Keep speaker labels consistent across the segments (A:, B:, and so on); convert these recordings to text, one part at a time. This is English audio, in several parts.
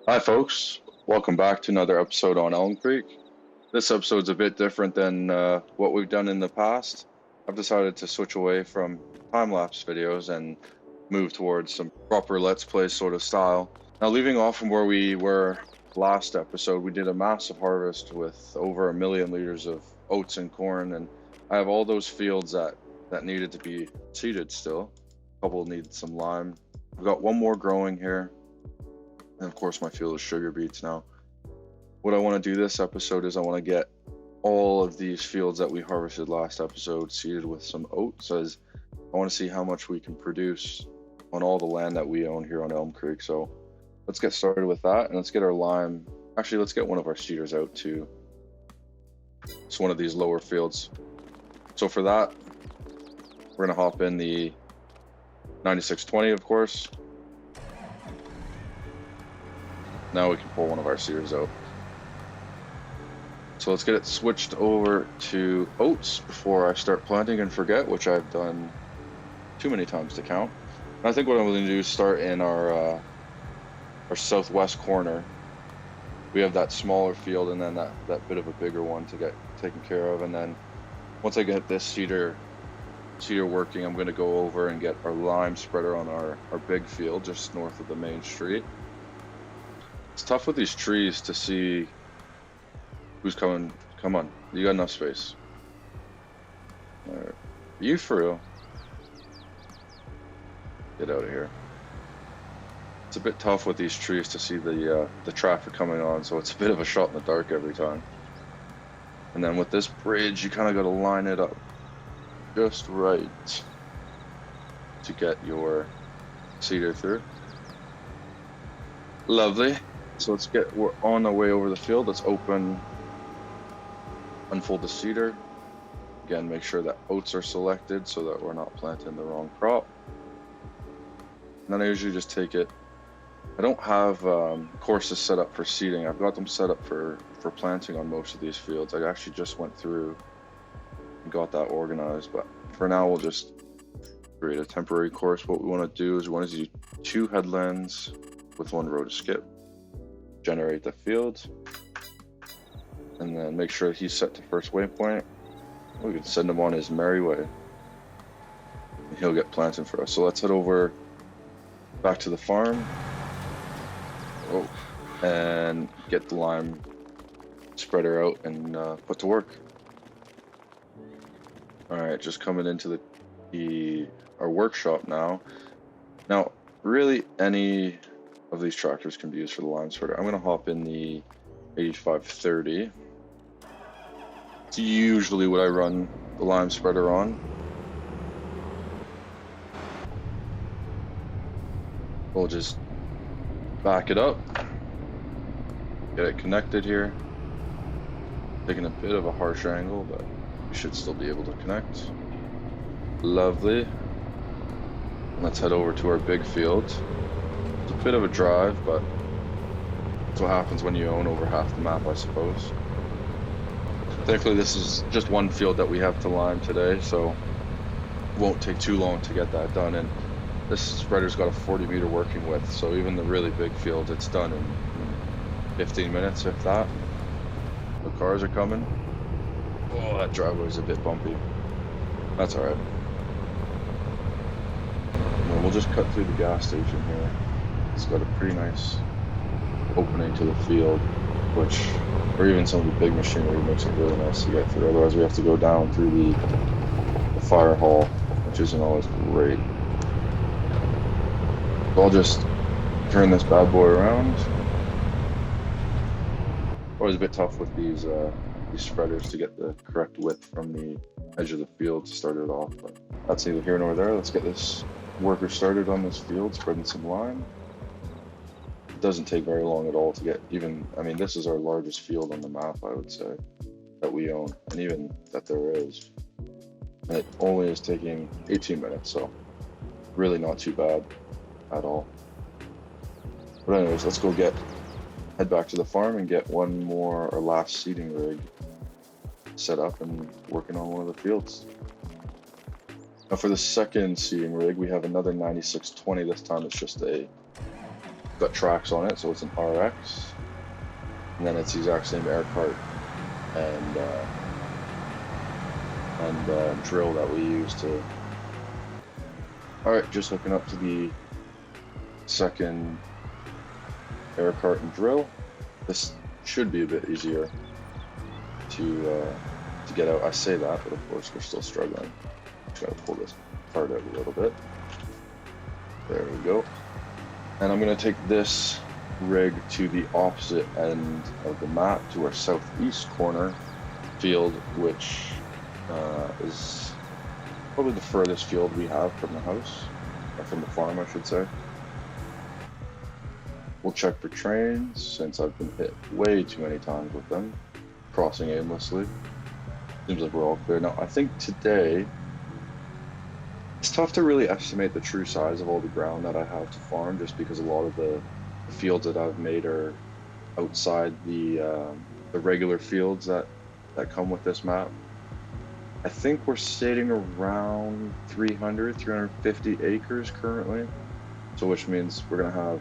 A: Hi folks, welcome back to another episode on Elmcreek. This episode's a bit different than what we've done in the past. I've decided to switch away from time-lapse videos and move towards some proper Let's Play sort of style. Now, leaving off from where we were last episode, we did a massive harvest with over 1 million liters of oats and corn, and I have all those fields that needed to be seeded still. A couple need some lime. We've got one more growing here. And of course my field is sugar beets now. What I want to do this episode is I want to get all of these fields that we harvested last episode seeded with some oats, as I want to see how much we can produce on all the land that we own here on Elmcreek. So let's get started with that, and let's get our lime. Actually, let's get one of our seeders out too. It's one of these lower fields. So for that, we're going to hop in the 9620, of course. Now we can pull one of our seeders out. So let's get it switched over to oats before I start planting and forget, which I've done too many times to count. And I think what I'm going to do is start in our southwest corner. We have that smaller field and then that bit of a bigger one to get taken care of. And then once I get this seeder working, I'm going to go over and get our lime spreader on our big field just north of the main street. It's tough with these trees to see who's coming. Come on, you got enough space. Are you for real? Get out of here. It's a bit tough with these trees to see the traffic coming on, so it's a bit of a shot in the dark every time. And then with this bridge, you kind of got to line it up just right to get your seeder through. Lovely. So we're on our way over the field. Let's unfold the seeder. Again, make sure that oats are selected so that we're not planting the wrong crop. And then I usually just take it. I don't have courses set up for seeding. I've got them set up for planting on most of these fields. I actually just went through and got that organized, but for now we'll just create a temporary course. What we want to do is we want to do 2 headlands with 1 row to skip. Generate the field, and then make sure he's set to first waypoint. We can send him on his merry way. He'll get planted for us. So let's head over back to the farm. And get the lime spreader out and put to work. All right, just coming into our workshop now. Now, really, any of these tractors can be used for the lime spreader. I'm going to hop in the 8530. It's usually what I run the lime spreader on. We'll just back it up, get it connected here. Taking a bit of a harsh angle, but we should still be able to connect. Lovely. Let's head over to our big field. It's a bit of a drive, but that's what happens when you own over half the map, I suppose. Thankfully, this is just one field that we have to lime today, so it won't take too long to get that done. And this spreader's got a 40-meter working width, so even the really big field, it's done in 15 minutes, if that. The cars are coming. Oh, that driveway's a bit bumpy. That's alright. We'll just cut through the gas station here. It's got a pretty nice opening to the field, or even some of the big machinery makes it really nice to get through. Otherwise we have to go down through the fire hall, which isn't always great. So I'll just turn this bad boy around. Always a bit tough with these spreaders to get the correct width from the edge of the field to start it off, but that's neither here nor there. Let's get this worker started on this field, spreading some lime. It doesn't take very long at all to get this is our largest field on the map, I would say, that we own, and even that there is. And it only is taking 18 minutes, so really not too bad at all. But anyways, let's go head back to the farm and get one more, our last seeding rig set up and working on one of the fields. Now for the second seeding rig, we have another 9620. This time it's just a got tracks on it, so it's an RX, and then it's the exact same air cart and drill that we use to. All right, just hooking up to the second air cart and drill. This should be a bit easier to get out. I say that, but of course we're still struggling. Just gotta pull this part out a little bit. There we go. And I'm gonna take this rig to the opposite end of the map, to our southeast corner field, which is probably the furthest field we have from the house, or from the farm, I should say. We'll check for trains, since I've been hit way too many times with them, crossing aimlessly. Seems like we're all clear now. I think today, it's tough to really estimate the true size of all the ground that I have to farm, just because a lot of the fields that I've made are outside the regular fields that come with this map. I think we're sitting around 350 acres currently, so which means we're gonna have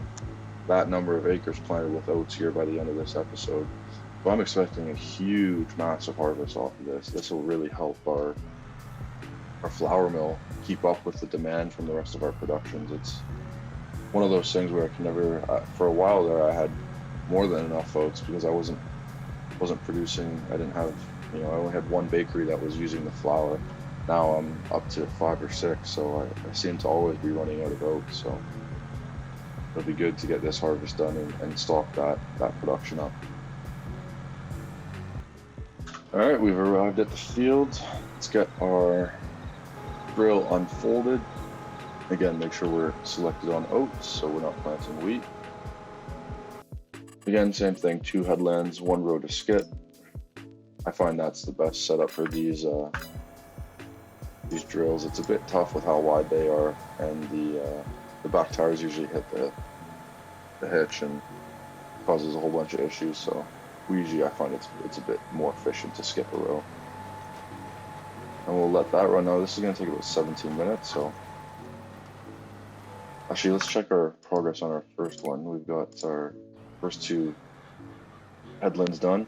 A: that number of acres planted with oats here by the end of this episode. So I'm expecting a huge, massive harvest off of this. This will really help our flour mill keep up with the demand from the rest of our productions. It's one of those things where I can never, for a while there, I had more than enough oats because I wasn't producing. I didn't have, I only had one bakery that was using the flour. Now I'm up to 5 or 6, so I seem to always be running out of oats. So it'll be good to get this harvest done and stock that production up. All right, we've arrived at the field. Let's get our drill unfolded. Again, make sure we're selected on oats so we're not planting wheat. Again, same thing, 2 headlands, 1 row to skip. I find that's the best setup for these drills. It's a bit tough with how wide they are, and the back tires usually hit the hitch and causes a whole bunch of issues. So I find it's a bit more efficient to skip a row. And we'll let that run now. This is going to take about 17 minutes, so actually let's check our progress on our first one. We've got our first 2 headlands done,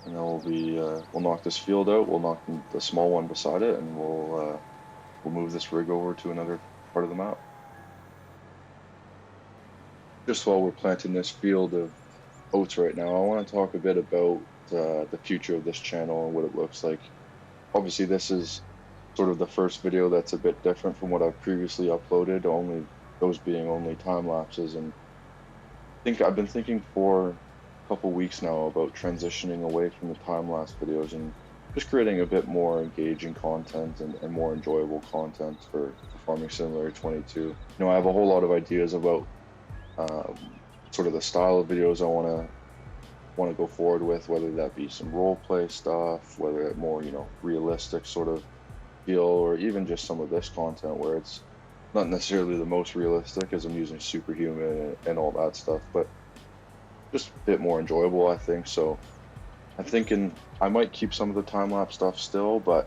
A: and then we'll knock this field out. We'll knock the small one beside it, and we'll move this rig over to another part of the map. Just while we're planting this field of oats right now, I want to talk a bit about the future of this channel and what it looks like. Obviously, this is sort of the first video that's a bit different from what I've previously uploaded, those being only time lapses. And I think I've been thinking for a couple weeks now about transitioning away from the time lapse videos and just creating a bit more engaging content and more enjoyable content for Farming Simulator 22. I have a whole lot of ideas about sort of the style of videos I want to go forward with, whether that be some role play stuff, whether it more realistic sort of feel, or even just some of this content where it's not necessarily the most realistic as I'm using superhuman and all that stuff, but just a bit more enjoyable, I think. So I'm thinking I might keep some of the time-lapse stuff still, but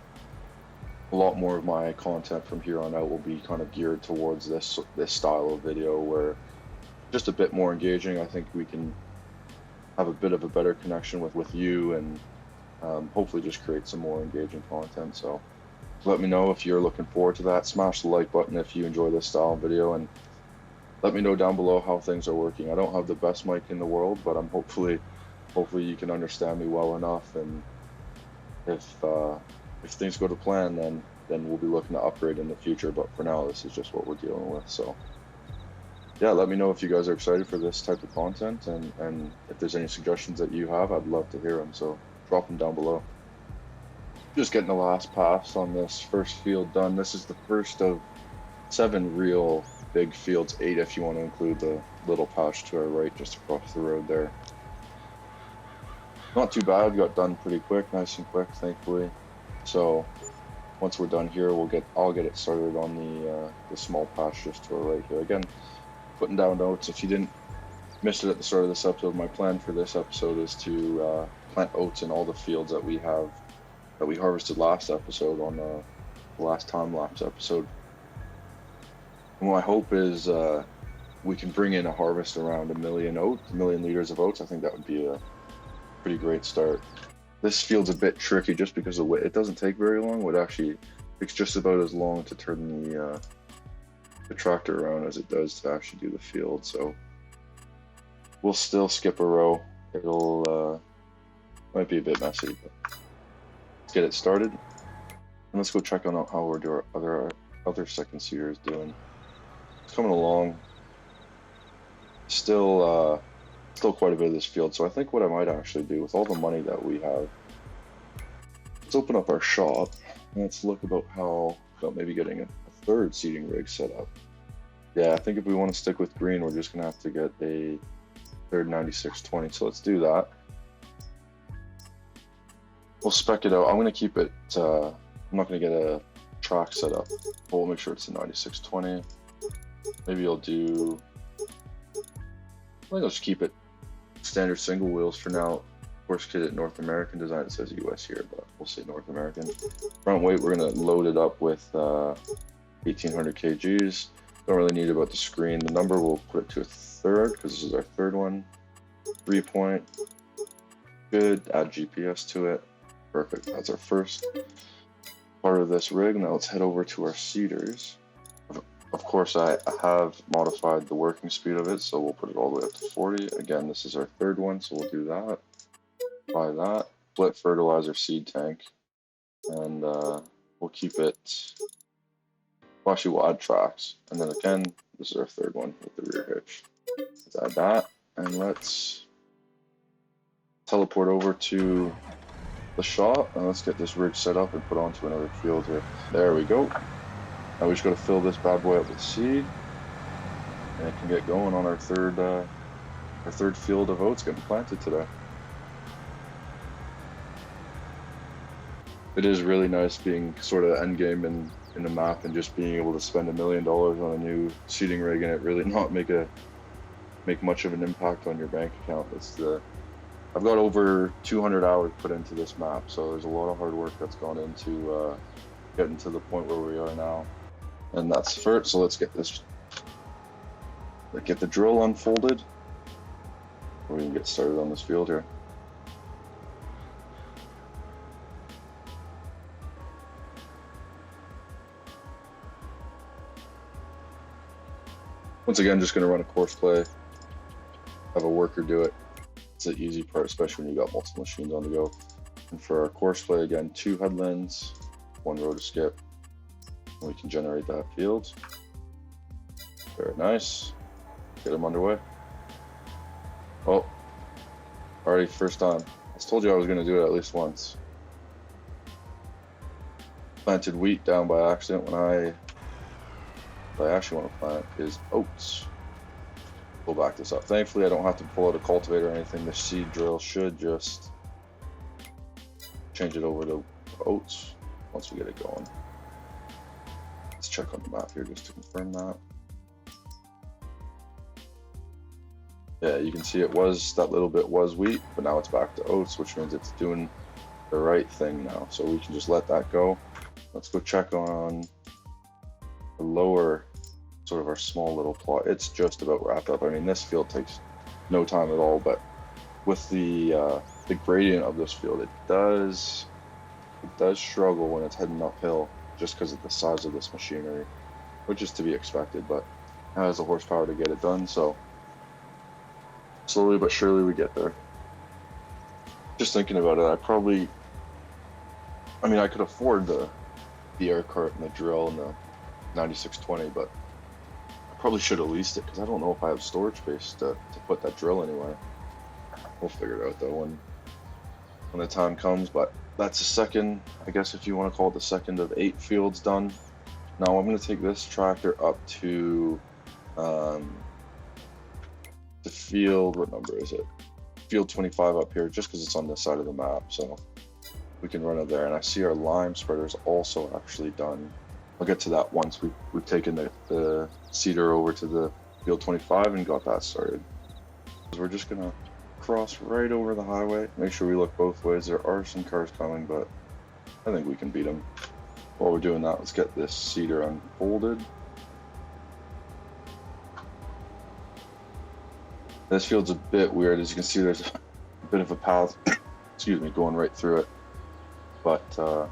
A: a lot more of my content from here on out will be kind of geared towards this style of video, where just a bit more engaging. I think we can have a bit of a better connection with you, and hopefully just create some more engaging content. So let me know if you're looking forward to that. Smash the like button if you enjoy this style of video, and let me know down below how things are working. I don't have the best mic in the world, but I'm hopefully you can understand me well enough, and if things go to plan, then we'll be looking to upgrade in the future. But for now, this is just what we're dealing with. So yeah, let me know if you guys are excited for this type of content, and if there's any suggestions that you have, I'd love to hear them. So drop them down below. Just getting the last pass on this first field done. This is the first of 7 real big fields, 8 if you want to include the little patch to our right just across the road there. Not too bad, got done pretty quick, nice and quick, thankfully. So once we're done here, I'll get it started on the small patch just to our right here. Again, putting down oats. If you didn't miss it at the start of this episode, my plan for this episode is to plant oats in all the fields that we harvested last episode on the last time lapse episode. And my hope is we can bring in a harvest around a million liters of oats, I think that would be a pretty great start. This field's a bit tricky just because of the way it doesn't take very long. It actually takes just about as long to turn the tractor around as it does to actually do the field. So we'll still skip a row. It'll might be a bit messy, but let's get it started. And let's go check on how our other second seeder is doing. It's coming along. Still quite a bit of this field. So I think what I might actually do with all the money that we have, let's open up our shop and let's look about maybe getting a third seeding rig set up. Yeah, I think if we want to stick with green, we're just gonna have to get a third 9620. So let's do that. We'll spec it out. I'm gonna keep it. I'm not gonna get a track set up, but we'll make sure it's a 9620. Maybe I'll do. I think I'll just keep it standard single wheels for now. Of course, kit it North American design. It says US here, but we'll say North American. Front weight, we're gonna load it up with 1800 kgs. Don't really need about the screen. The number we'll put it to a third because this is our third one. 3-point. Good. Add GPS to it. Perfect. That's our first part of this rig. Now let's head over to our seeders. Of course, I have modified the working speed of it, so we'll put it all the way up to 40. Again, this is our third one, so we'll do that. Buy that. Split fertilizer seed tank. And we'll keep it. Well, actually, we'll add tracks. And then again, this is our third one with the rear hitch. Let's add that. And let's teleport over to the shop. And let's get this rig set up and put onto another field here. There we go. Now we just got to fill this bad boy up with seed, and it can get going on our third field of oats getting planted today. It is really nice being sort of end game in the map and just being able to spend $1 million on a new seeding rig and it really not make much of an impact on your bank account. I've got over 200 hours put into this map, so there's a lot of hard work that's gone into getting to the point where we are now. And that's first, so let's get the drill unfolded. We can get started on this field here. Once again, just gonna run a course play, have a worker do it. It's the easy part, especially when you got multiple machines on the go. And for our course play, again, 2 headlands, 1 row to skip. We can generate that field. Very nice. Get them underway. Oh, already first time. I told you I was going to do it at least once. Planted wheat down by accident when what I actually want to plant is oats. We'll back this up. Thankfully, I don't have to pull out a cultivator or anything. The seed drill should just change it over to oats once we get it going. Let's check on the map here just to confirm that. Yeah, you can see that little bit was wheat, but now it's back to oats, which means it's doing the right thing now. So we can just let that go. Let's go check on the lower, sort of our small little plot. It's just about wrapped up. I mean, this field takes no time at all, but with the gradient of this field, it does struggle when it's heading uphill, just because of the size of this machinery, which is to be expected, but it has the horsepower to get it done, so slowly but surely we get there. Just thinking about it, I could afford the air cart and the drill and the 9620, but I probably should have leased it because I don't know if I have storage space to put that drill anywhere. We'll figure it out though when the time comes, but that's the second, I guess if you want to call it the second of 8 fields done. Now I'm going to take this tractor up to the field, what number is it? Field 25 up here, just because it's on this side of the map, so we can run it there. And I see our lime spreader is also actually done. I'll get to that once we've taken the seeder over to the field 25 and got that started. We're just going to cross right over the highway, make sure we look both ways. There are some cars coming, but I think we can beat them. While we're doing that, let's get this seeder unfolded. This field's a bit weird. As you can see, there's a bit of a path, excuse me, going right through it. But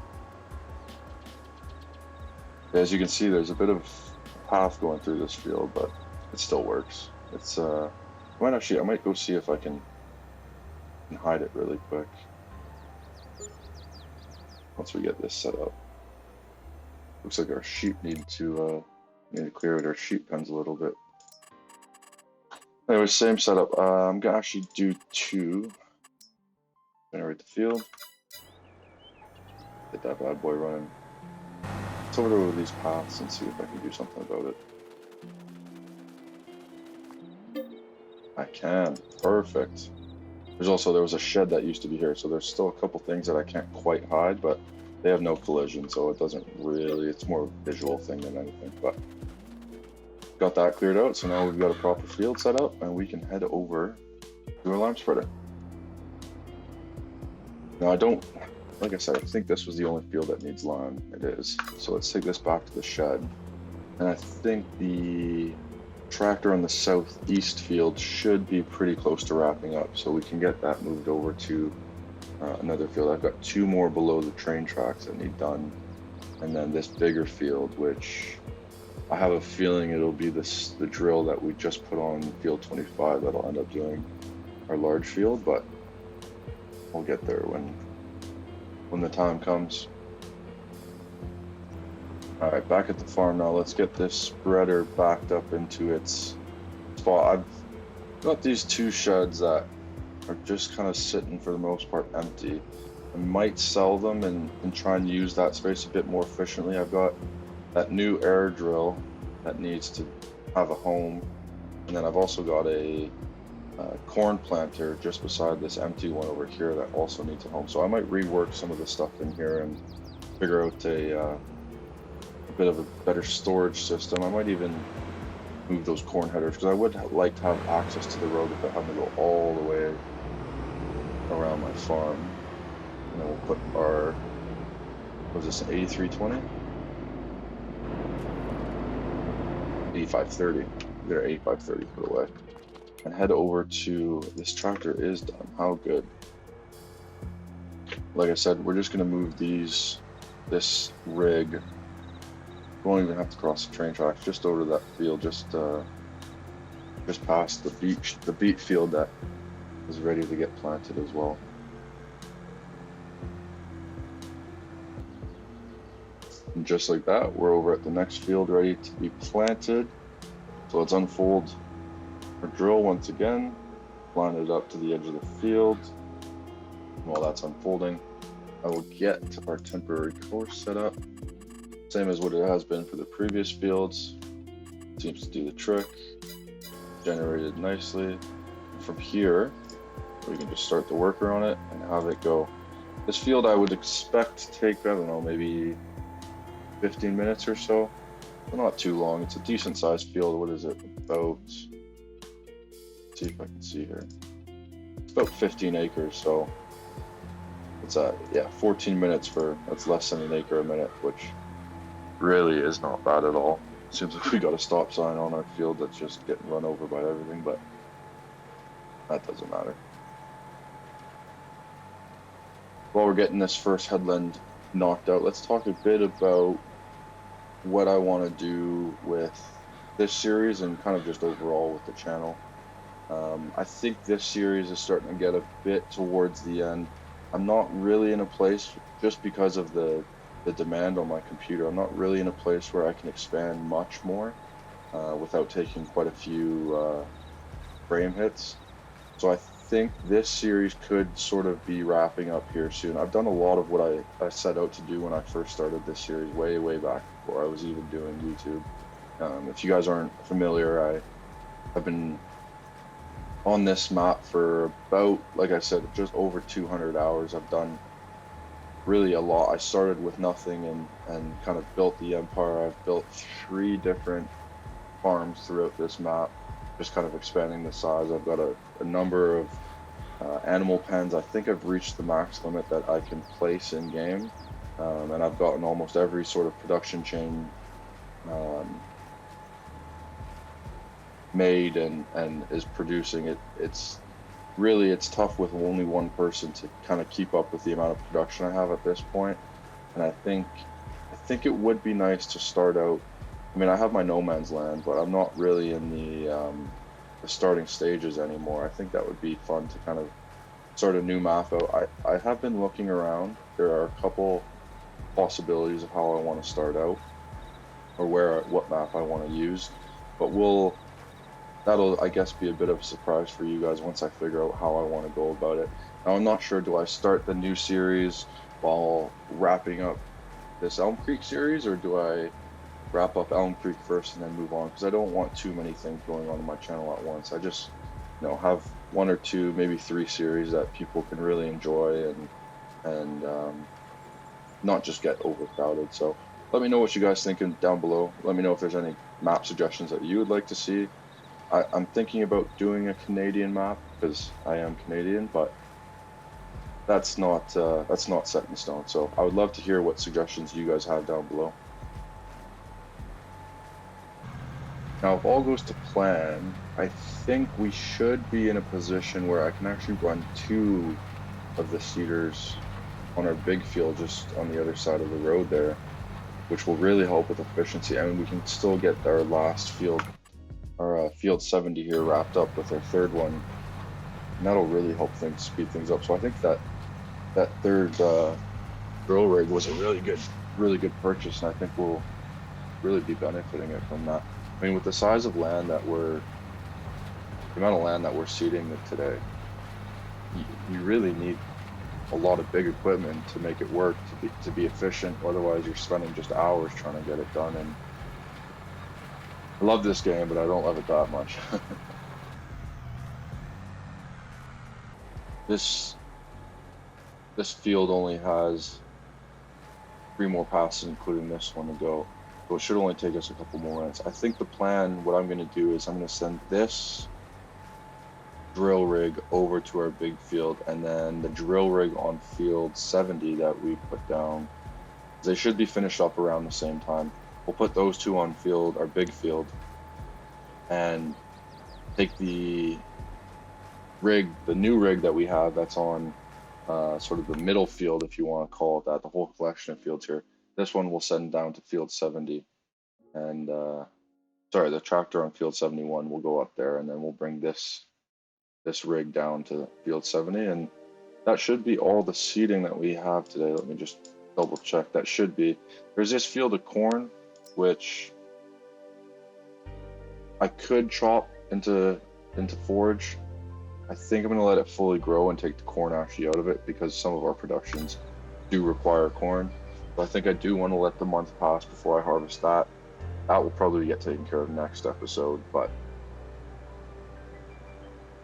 A: as you can see, there's a bit of a path going through this field, but it still works. It's I might go see if I can hide it really quick once we get this set up. Looks like our sheep need to clear out our sheep pens a little bit. Anyway, same setup. I'm gonna actually do 2. Generate the field. Get that bad boy running. Let's over these paths and see if I can do something about it. I can. Perfect. There was a shed that used to be here, so there's still a couple things that I can't quite hide, but they have no collision, so it doesn't really, it's more of a visual thing than anything. But got that cleared out, so now we've got a proper field set up, and we can head over to our lime spreader. Now like I said, I think this was the only field that needs lime. It is. So let's take this back to the shed. And I think the tractor on the southeast field should be pretty close to wrapping up, so we can get that moved over to another field. I've got 2 more below the train tracks that need done, and then this bigger field, which I have a feeling it'll be the drill that we just put on field 25 that'll end up doing our large field, but we'll get there when the time comes. All right, back at the farm now. Let's get this spreader backed up into its spot. I've got these 2 sheds that are just kind of sitting for the most part empty. I might sell them and try and use that space a bit more efficiently. I've got that new air drill that needs to have a home, and then I've also got a corn planter just beside this empty one over here that also needs a home. So I might rework some of the stuff in here and figure out a bit of a better storage system. I might even move those corn headers, because I would like to have access to the road without having to go all the way around my farm. And then we'll put our, was this an 8320? 8530. Get our 8530 put away. And head over to, this tractor is done. How good. Like I said, we're just gonna move this rig. We won't even have to cross the train tracks, just over to that field, just past the beet field that is ready to get planted as well. And just like that, we're over at the next field ready to be planted. So let's unfold our drill once again, line it up to the edge of the field. While that's unfolding, I will get our temporary course set up. Same as what it has been for the previous fields. Seems to do the trick. Generated nicely. From here, we can just start the worker on it and have it go. This field I would expect to take, I don't know, maybe 15 minutes or so. But not too long. It's a decent sized field. What is it? About, let's see if I can see here. It's about 15 acres, so it's 14 minutes that's less than an acre a minute, which really is not bad at all. Seems like we got a stop sign on our field that's just getting run over by everything, but that doesn't matter. While we're getting this first headland knocked out, let's talk a bit about what I want to do with this series and kind of just overall with the channel. I think this series is starting to get a bit towards the end. I'm not really in a place, just because of the demand on my computer, I'm not really in a place where I can expand much more without taking quite a few frame hits. So I think this series could sort of be wrapping up here soon. I've done a lot of what I set out to do when I first started this series way back before I was even doing YouTube. If you guys aren't familiar, I've been on this map for about, like I said, just over 200 hours. I've done really a lot. I started with nothing and kind of built the empire. I've built 3 different farms throughout this map, just kind of expanding the size. I've got a number of animal pens. I think I've reached the max limit that I can place in game, and I've gotten almost every sort of production chain made and is producing it. It's tough with only one person to kind of keep up with the amount of production I have at this point. And I think it would be nice to start out. I mean, I have my no man's land, but I'm not really in the starting stages anymore. I think that would be fun to kind of start a new map out. I have been looking around. There are a couple possibilities of how I want to start out, or what map I want to use, but that'll, I guess, be a bit of a surprise for you guys once I figure out how I want to go about it. Now, I'm not sure, do I start the new series while wrapping up this Elmcreek series, or do I wrap up Elmcreek first and then move on? Because I don't want too many things going on in my channel at once. I just, have one or two, maybe 3 series that people can really enjoy and not just get overcrowded. So let me know what you guys think down below. Let me know if there's any map suggestions that you would like to see. I'm thinking about doing a Canadian map because I am Canadian, but that's not set in stone. So I would love to hear what suggestions you guys have down below. Now, if all goes to plan, I think we should be in a position where I can actually run 2 of the seeders on our big field just on the other side of the road there, which will really help with efficiency. I mean, we can still get our last field, our field 70 here, wrapped up with our 3rd one, and that'll really help speed things up. So I think that 3rd drill rig was a really good purchase, and I think we'll really be benefiting it from that. I mean, with the size of land the amount of land that we're seeding today, you really need a lot of big equipment to make it work, to be efficient. Otherwise, you're spending just hours trying to get it done. And I love this game, but I don't love it that much. This field only has 3 more passes, including this one, to go. So it should only take us a couple more minutes. I think the plan, what I'm going to do is I'm going to send this drill rig over to our big field, and then the drill rig on field 70 that we put down, they should be finished up around the same time. We'll put those 2 on our big field, and take the new rig that we have that's on sort of the middle field, if you want to call it that, the whole collection of fields here. This one we'll send down to field 70, and the tractor on field 71 will go up there, and then we'll bring this rig down to field 70, and that should be all the seeding that we have today. Let me just double check. That should be. There's this field of corn, which I could chop into forage. I think I'm going to let it fully grow and take the corn actually out of it, because some of our productions do require corn. So I think I do want to let the month pass before I harvest that. That will probably get taken care of next episode, but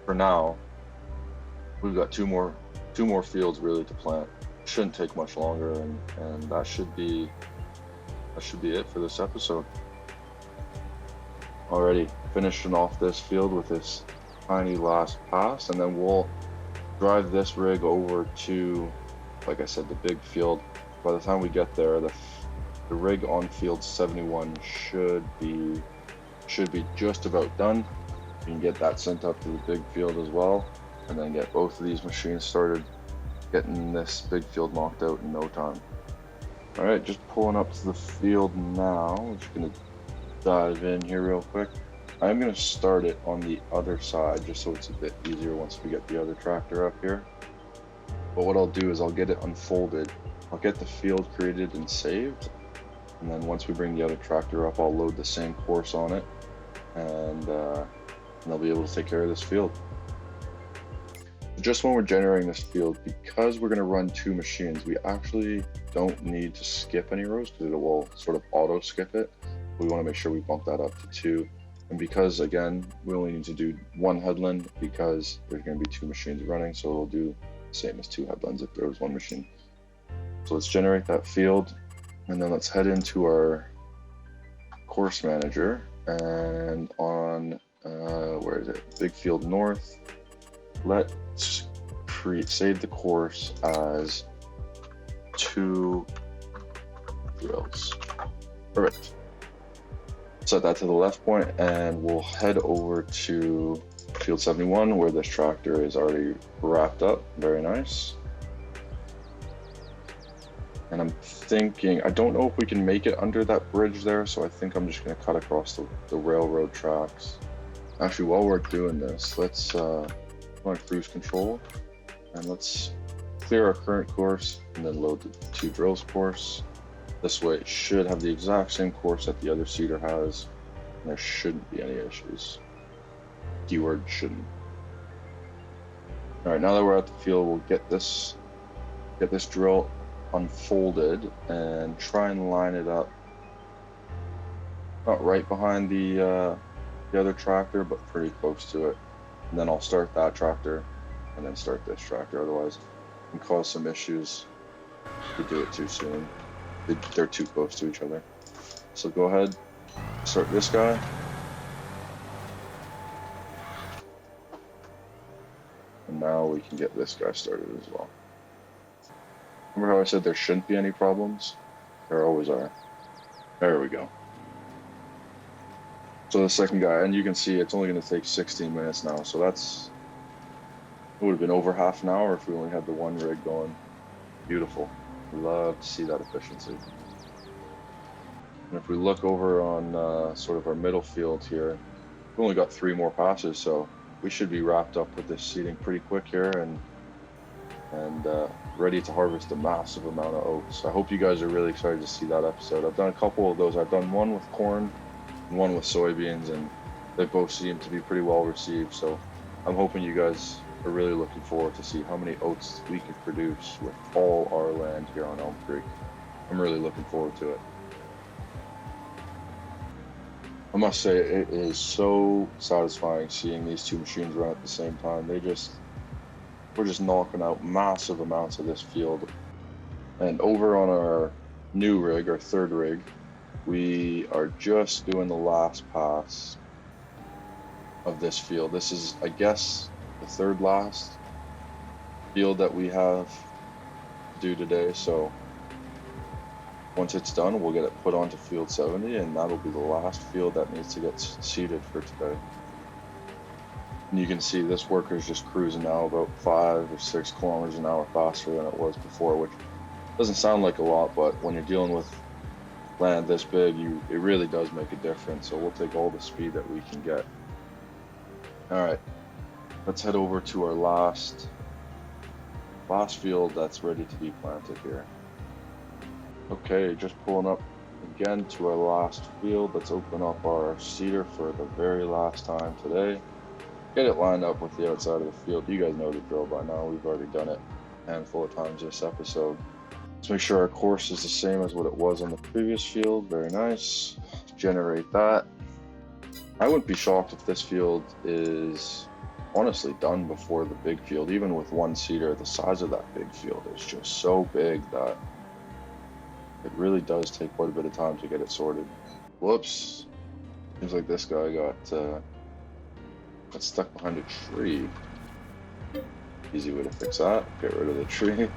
A: for now, we've got two more fields really to plant. Shouldn't take much longer, and that should be it for this episode. Already finishing off this field with this tiny last pass, and then we'll drive this rig over to, like I said, the big field. By the time we get there, the rig on field 71 should be just about done. We can get that sent up to the big field as well, and then get both of these machines started getting this big field knocked out in no time. All right, just pulling up to the field now. I'm just gonna dive in here real quick. I'm gonna start it on the other side just so it's a bit easier once we get the other tractor up here. But what I'll do is I'll get it unfolded. I'll get the field created and saved, and then once we bring the other tractor up, I'll load the same course on it, and I'll be able to take care of this field. Just when we're generating this field, because we're going to run 2 machines, we actually don't need to skip any rows because it will sort of auto skip it. We want to make sure we bump that up to 2. And because, again, we only need to do 1 headland because there's going to be 2 machines running, so it'll do the same as 2 headlands if there was 1 machine. So let's generate that field, and then let's head into our course manager, and on where is it? Big field north. Let's save the course as 2 drills. Perfect. set that to the left point, and we'll head over to field 71 where this tractor is already wrapped up. Very nice. And I'm thinking, I don't know if we can make it under that bridge there, so I think I'm just going to cut across the railroad tracks. Actually, while we're doing this, let's go on cruise control, and let's clear our current course and then load the 2 drills course. This way it should have the exact same course that the other seeder has, and there shouldn't be any issues. Keyword shouldn't. All right, now that we're at the field, we'll get this drill unfolded and try and line it up, not right behind the other tractor, but pretty close to it. And then I'll start that tractor and then start this tractor. Otherwise, it can cause some issues if we do it too soon. They're too close to each other. So go ahead, start this guy. And now we can get this guy started as well. Remember how I said there shouldn't be any problems? There always are. There we go. So the second guy, and you can see it's only going to take 16 minutes now, so it would have been over half an hour if we only had the 1 rig going. Beautiful. Love to see that efficiency. And if we look over on sort of our middle field here, we've only got 3 more passes, so we should be wrapped up with this seeding pretty quick here and ready to harvest a massive amount of oats. I hope you guys are really excited to see that episode. I've done a couple of those. I've done one with corn and one with soybeans, and they both seem to be pretty well received. So I'm hoping you guys are really looking forward to see how many oats we can produce with all our land here on Elmcreek. I'm really looking forward to it. I must say, it is so satisfying seeing these 2 machines run at the same time. We're just knocking out massive amounts of this field. And over on our new rig, our 3rd rig, we are just doing the last pass of this field. This is, I guess, the 3rd last field that we have to do today. So once it's done, we'll get it put onto field 70, and that'll be the last field that needs to get seeded for today. And you can see this worker is just cruising now about 5 or 6 kilometers an hour faster than it was before, which doesn't sound like a lot, but when you're dealing with land this big, it really does make a difference. So we'll take all the speed that we can get. All right, let's head over to our last field that's ready to be planted here. Okay, just pulling up again to our last field. Let's open up our seeder for the very last time today. Get it lined up with the outside of the field. You guys know the drill by now. We've already done it a handful of times this episode. Let's make sure our course is the same as what it was on the previous field. Very nice. Generate that. I wouldn't be shocked if this field is honestly done before the big field. Even with 1 seeder, the size of that big field is just so big that it really does take quite a bit of time to get it sorted. Whoops. Seems like this guy got stuck behind a tree. Easy way to fix that. Get rid of the tree.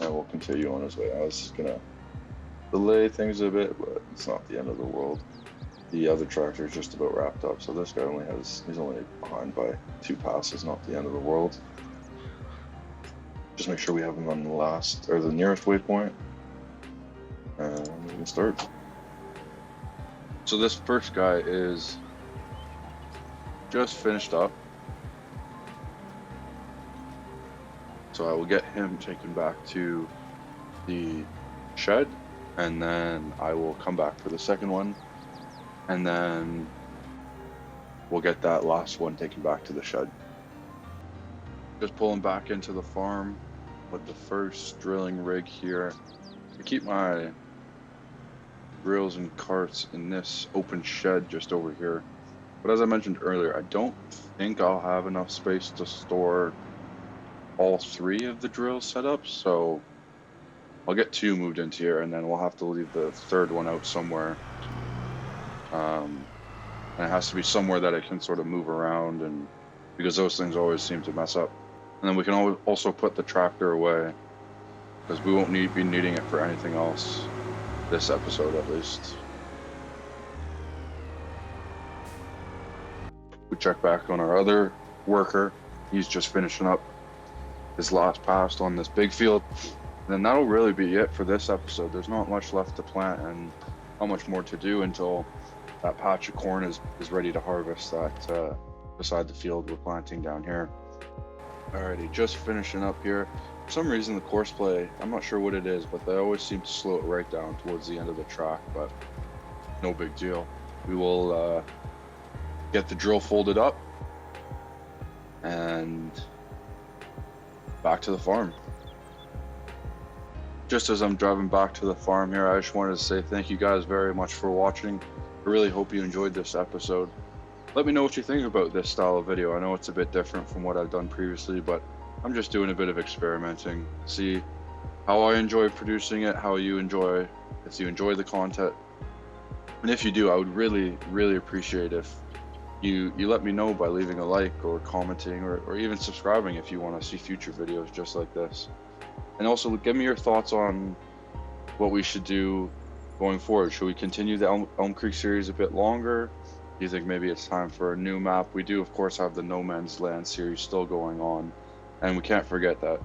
A: And we'll continue on his way. I was gonna delay things a bit, but it's not the end of the world. The other tractor is just about wrapped up, so this guy he's only behind by 2 passes, not the end of the world. Just make sure we have him on the nearest waypoint. And we can start. So this first guy is just finished up. So I will get him taken back to the shed, and then I will come back for the second one, and then we'll get that last one taken back to the shed. Just pulling back into the farm with the first drilling rig here. I keep my drills and carts in this open shed just over here. But as I mentioned earlier, I don't think I'll have enough space to store all 3 of the drills set up, so I'll get 2 moved into here, and then we'll have to leave the 3rd one out somewhere. And it has to be somewhere that it can sort of move around, and because those things always seem to mess up. And then we can also put the tractor away, because we won't be needing it for anything else this episode at least. We check back on our other worker. He's just finishing up his last pass on this big field. And then that'll really be it for this episode. There's not much left to plant and not much more to do until that patch of corn is ready to harvest that beside the field we're planting down here. Alrighty, just finishing up here. For some reason the course play, I'm not sure what it is, but they always seem to slow it right down towards the end of the track, but no big deal. We will get the drill folded up and back to the farm. Just as I'm driving back to the farm here, I just wanted to say thank you guys very much for watching. I really hope you enjoyed this episode. Let me know what you think about this style of video. I know it's a bit different from what I've done previously, but I'm just doing a bit of experimenting. See how I enjoy producing it, how you enjoy, if you enjoy the content. And if you do, I would really, really appreciate if you let me know by leaving a like or commenting or even subscribing if you want to see future videos just like this. And also give me your thoughts on what we should do going forward. Should we continue the Elmcreek series a bit longer? Do you think maybe it's time for a new map? We do, of course, have the No Man's Land series still going on. And we can't forget that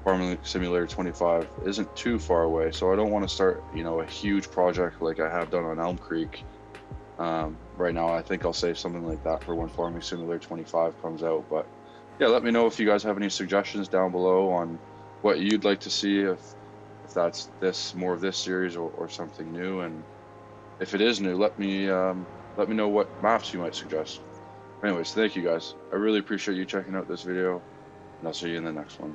A: Farming Simulator 25 isn't too far away. So I don't want to start, a huge project like I have done on Elmcreek. Right now, I think I'll save something like that for when Farming Simulator 25 comes out. But yeah, let me know if you guys have any suggestions down below on what you'd like to see, if that's more of this series or something new. And if it is new, let me know what maps you might suggest. Anyways, thank you guys. I really appreciate you checking out this video, and I'll see you in the next one.